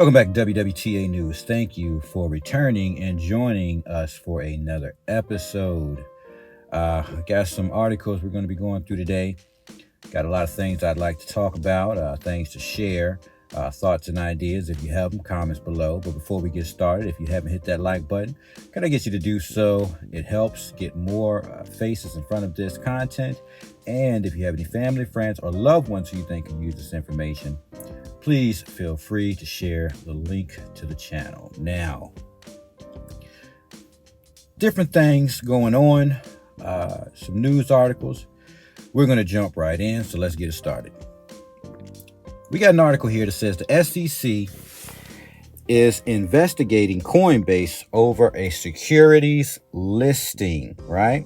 Welcome back to WWTA News. Thank you for returning and joining us for another episode. I got some articles we're going to be going through today. Got a lot of things I'd like to talk about, things to share, thoughts and ideas. If you have them, comments below. But before we get started, if you haven't hit that like button, can I get you to do so? It helps get more faces in front of this content. And if you have any family, friends, or loved ones who you think can use this information, please feel free to share the link to the channel. Now, different things going on, some news articles. We're going to jump right in, so let's get it started. We got an article here that says the SEC is investigating Coinbase over a securities listing, right?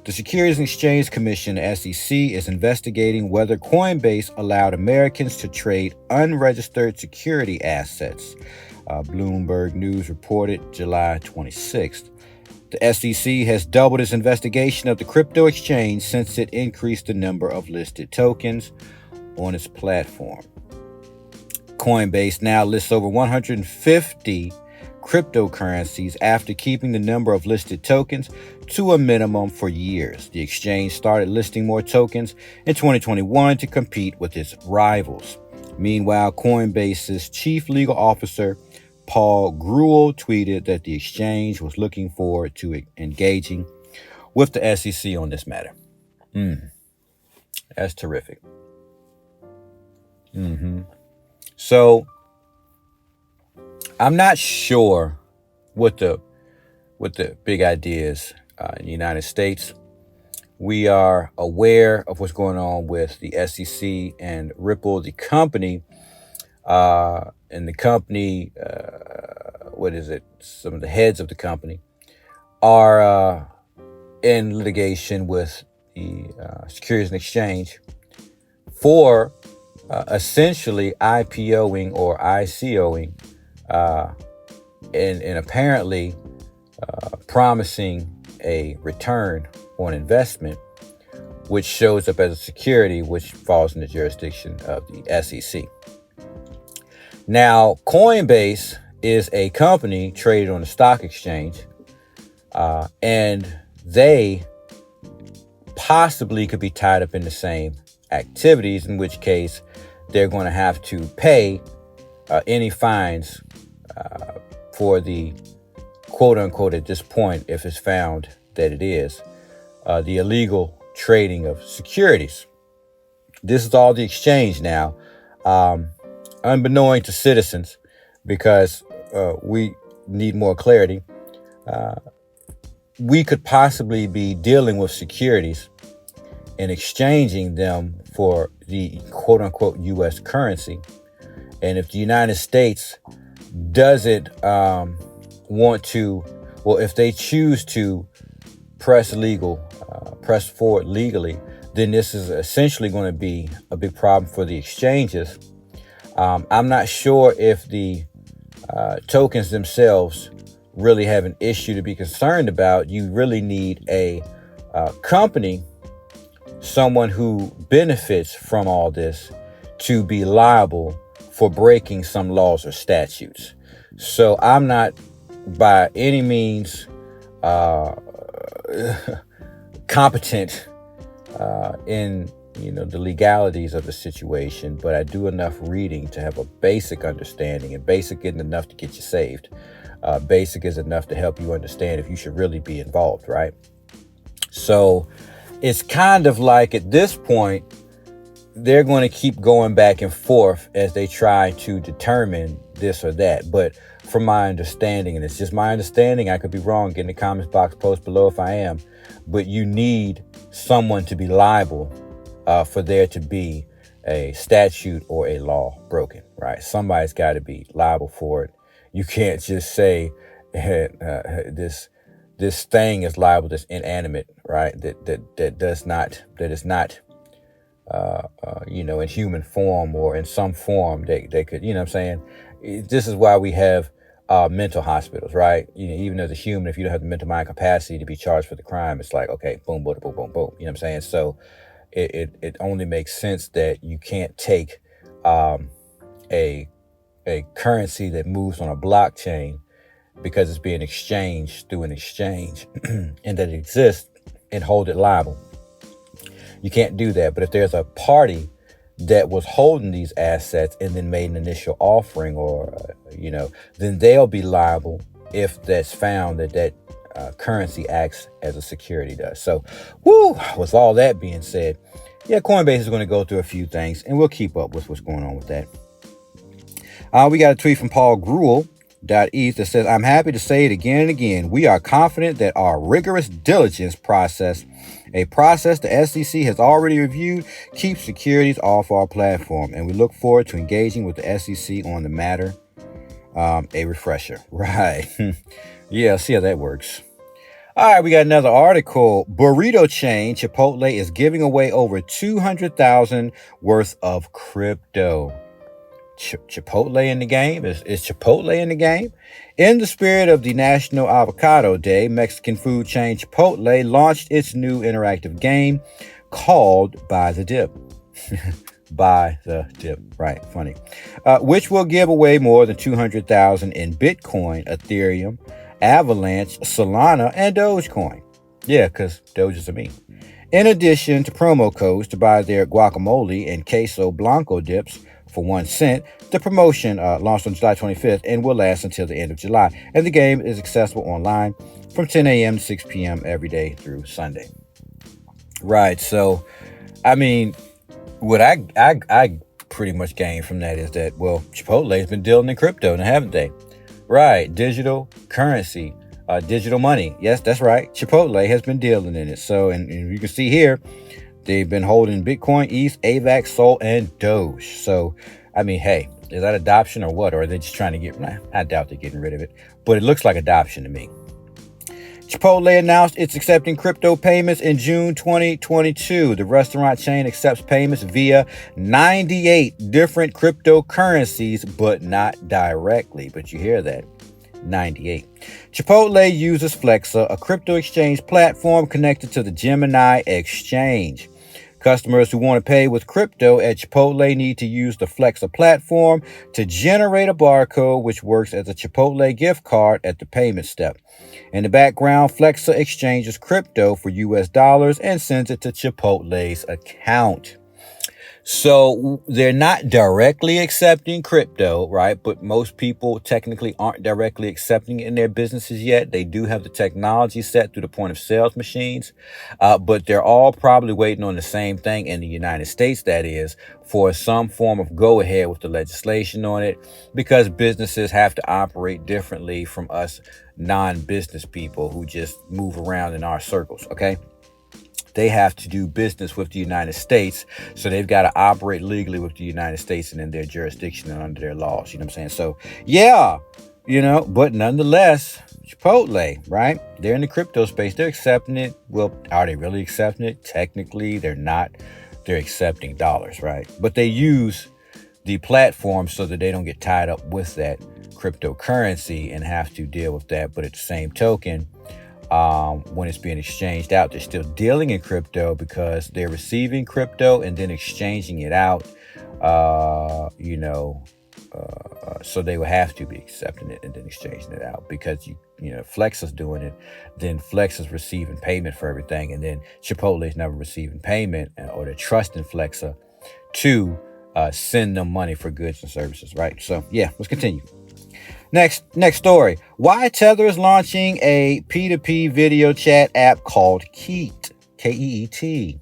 The Securities and Exchange Commission, the SEC, is investigating whether Coinbase allowed Americans to trade unregistered security assets. Bloomberg News reported July 26th. The SEC has doubled its investigation of the crypto exchange since it increased the number of listed tokens on its platform. Coinbase now lists over 150 cryptocurrencies after keeping the number of listed tokens to a minimum for years. The exchange started listing more tokens in 2021 to compete with its rivals. Meanwhile, Coinbase's chief legal officer, Paul Grewal, tweeted that the exchange was looking forward to engaging with the SEC on this matter. That's terrific. So I'm not sure what the big idea is in the United States. We are aware of what's going on with the SEC and Ripple, the company, and the company. Some of the heads of the company are in litigation with the Securities and Exchange for essentially IPOing or ICOing. And apparently promising a return on investment, which shows up as a security, which falls in the jurisdiction of the SEC. Now, Coinbase is a company traded on the stock exchange, and they possibly could be tied up in the same activities, in which case they're going to have to pay any fines for the quote unquote, at this point, if it's found that it is, the illegal trading of securities. This is all the exchange now, unbeknown to citizens, because we need more clarity. We could possibly be dealing with securities and exchanging them for the quote unquote U.S. currency. And if the United States doesn't want to, if they choose to press forward legally, then this is essentially going to be a big problem for the exchanges. I'm not sure if the tokens themselves really have an issue to be concerned about. You really need a company, someone who benefits from all this, to be liable for breaking some laws or statutes. So I'm not by any means competent in the legalities of the situation, but I do enough reading to have a basic understanding, and basic isn't enough to get you saved. Basic is enough to help you understand if you should really be involved, right? So it's kind of like at this point, they're going to keep going back and forth as they try to determine this or that. But from my understanding, and it's just my understanding, I could be wrong, get in the comments box, post below if I am, but you need someone to be liable for there to be a statute or a law broken, right? Somebody's got to be liable for it. You can't just say this thing is liable, that's inanimate, right? That is not in human form or in some form they could, what I'm saying? This is why we have mental hospitals, right? Even as a human, if you don't have the mental mind capacity to be charged for the crime, it's like, okay, boom, boom, boom, boom, boom. You know what I'm saying? So it only makes sense that you can't take a a currency that moves on a blockchain because it's being exchanged through an exchange and that it exists and hold it liable. You can't do that. But if there's a party that was holding these assets and then made an initial offering or, then they'll be liable if that's found that currency acts as a security does. So, with all that being said, Coinbase is going to go through a few things and we'll keep up with what's going on with that. We got a tweet from Paul Gruel.eth that says, I'm happy to say it again and again. We are confident that our rigorous diligence process, a process the SEC has already reviewed, keeps securities off our platform. And we look forward to engaging with the SEC on the matter. A refresher. Right. Yeah, see how that works. All right, we got another article. Burrito chain Chipotle is giving away over $200,000 worth of crypto. Chipotle in the game? Is Chipotle in the game? In the spirit of the National Avocado Day, Mexican food chain Chipotle launched its new interactive game called Buy the Dip. Buy the Dip. Right, funny. Which will give away more than $200,000 in Bitcoin, Ethereum, Avalanche, Solana, and Dogecoin. Yeah, because Doge is a meme. In addition to promo codes to buy their guacamole and queso blanco dips for 1 cent, the promotion launched on July 25th and will last until the end of July. And the game is accessible online from 10 a.m. to 6 p.m. every day through Sunday. Right. So, I mean, what I pretty much gained from that is that, Chipotle has been dealing in crypto, now haven't they? Right. Digital currency, digital money. Yes, that's right. Chipotle has been dealing in it. So, and you can see here, they've been holding Bitcoin, ETH, AVAX, Sol, and Doge. So, I mean, hey, is that adoption or what? Or are they just trying to I doubt they're getting rid of it. But it looks like adoption to me. Chipotle announced it's accepting crypto payments in June 2022. The restaurant chain accepts payments via 98 different cryptocurrencies, but not directly. But you hear that. 98. Chipotle uses Flexa, a crypto exchange platform connected to the Gemini exchange. Customers who want to pay with crypto at Chipotle need to use the Flexa platform to generate a barcode, which works as a Chipotle gift card at the payment step. In the background, Flexa exchanges crypto for US dollars and sends it to Chipotle's account. So they're not directly accepting crypto, right? But most people technically aren't directly accepting it in their businesses yet. They do have the technology set through the point of sales machines, but they're all probably waiting on the same thing in the United States, that is, for some form of go ahead with the legislation on it, because businesses have to operate differently from us non-business people who just move around in our circles, okay? They have to do business with the United States, so they've got to operate legally with the United States and in their jurisdiction and under their laws. You know what I'm saying? So, but nonetheless, Chipotle, right? They're in the crypto space. They're accepting it. Well, are they really accepting it? Technically, they're not. They're accepting dollars, right? But they use the platform so that they don't get tied up with that cryptocurrency and have to deal with that. But at the same token, when it's being exchanged out, they're still dealing in crypto because they're receiving crypto and then exchanging it out, so they will have to be accepting it and then exchanging it out because, Flex is doing it. Then Flex is receiving payment for everything. And then Chipotle is never receiving payment or they're trusting Flexa to send them money for goods and services, right? So, let's continue. Next story. Why Tether is launching a P2P video chat app called Keet. K-E-E-T.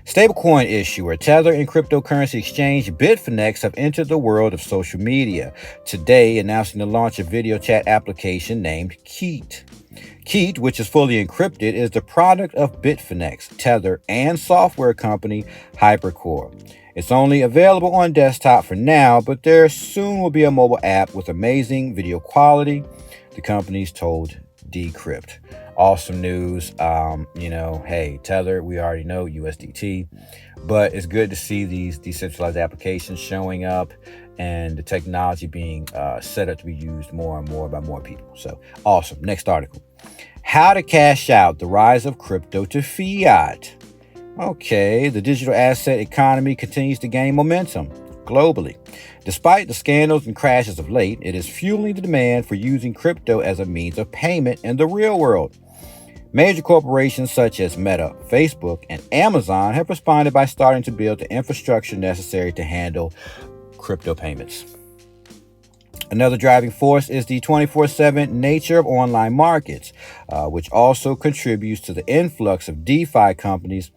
Stablecoin issuer Tether and cryptocurrency exchange Bitfinex have entered the world of social media, today announcing the launch of video chat application named Keet. Keet, which is fully encrypted, is the product of Bitfinex, Tether, and software company Hypercore. It's only available on desktop for now, but there soon will be a mobile app with amazing video quality, the company's told Decrypt. Awesome news. Hey, Tether, we already know USDT, but it's good to see these decentralized applications showing up and the technology being set up to be used more and more by more people. So awesome. Next article. How to cash out the rise of crypto to fiat. Okay, the digital asset economy continues to gain momentum. globally. Despite the scandals and crashes of late, it is fueling the demand for using crypto as a means of payment in the real world. Major corporations such as Meta, Facebook, and Amazon have responded by starting to build the infrastructure necessary to handle crypto payments. Another driving force is the 24/7 nature of online markets, which also contributes to the influx of DeFi companies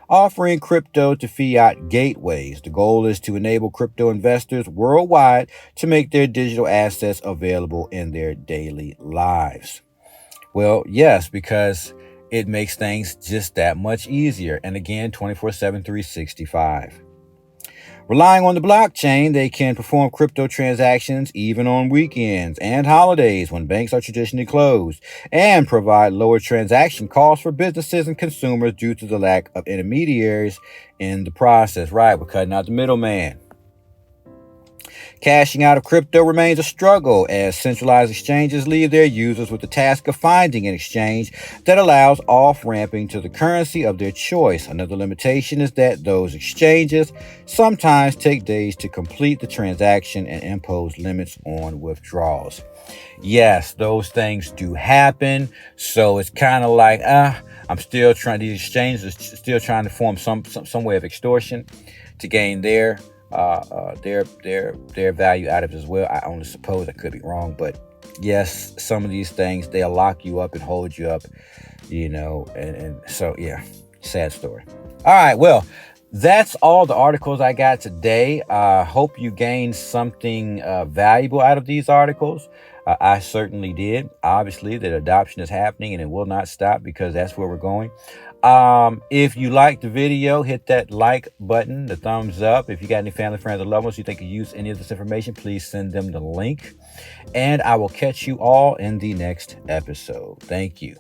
offering crypto to fiat gateways. The goal is to enable crypto investors worldwide to make their digital assets available in their daily lives. Well, yes, because it makes things just that much easier. And again, 24/7, 365. Relying on the blockchain, they can perform crypto transactions even on weekends and holidays when banks are traditionally closed, and provide lower transaction costs for businesses and consumers due to the lack of intermediaries in the process. Right, we're cutting out the middleman. Cashing out of crypto remains a struggle as centralized exchanges leave their users with the task of finding an exchange that allows off-ramping to the currency of their choice. Another limitation is that those exchanges sometimes take days to complete the transaction and impose limits on withdrawals. Yes, those things do happen. So it's kind of like, these exchanges are still trying to form some way of extortion to gain their value out of it as well. I only suppose, I could be wrong, but yes, some of these things, they'll lock you up and hold you up, and so yeah, sad story. All right, well, that's all the articles I got today. I hope you gained something valuable out of these articles. I certainly did. Obviously, the adoption is happening and it will not stop because that's where we're going. If you like the video, hit that like button, the thumbs up. If you got any family, friends, or loved ones you think could use any of this information, please send them the link. And I will catch you all in the next episode. Thank you.